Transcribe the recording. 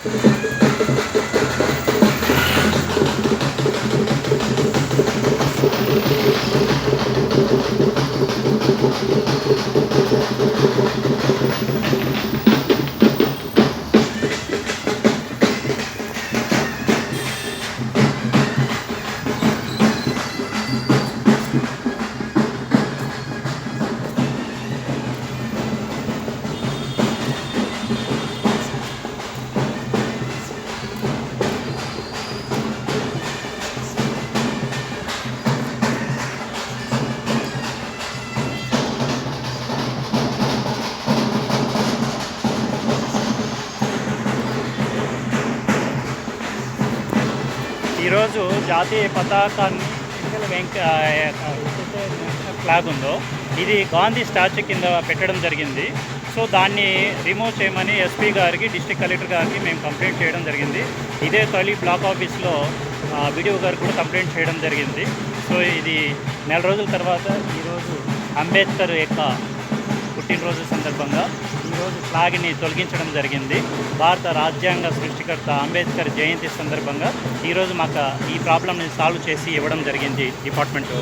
ఈరోజు జాతీయ పతాకాన్ని ఫ్లాగ్ ఉందో ఇది గాంధీ స్టాచ్యూ కింద పెట్టడం జరిగింది. సో దాన్ని రిమూవ్ చేయమని ఎస్పీ గారికి, డిస్ట్రిక్ట్ కలెక్టర్ గారికి మేము కంప్లైంట్ చేయడం జరిగింది. ఇదే తొలి బ్లాక్ ఆఫీస్లో వీడియో గారు కూడా కంప్లైంట్ చేయడం జరిగింది. సో ఇది నెల రోజుల తర్వాత ఈరోజు అంబేద్కర్ యొక్క పుట్టినరోజు సందర్భంగా ఈరోజు ఫ్లాగ్ని తొలగించడం జరిగింది. భారత రాజ్యాంగ సృష్టికర్త అంబేద్కర్ జయంతి సందర్భంగా ఈరోజు మాకు ఈ ప్రాబ్లమ్ని సాల్వ్ చేసి ఇవ్వడం జరిగింది డిపార్ట్మెంట్.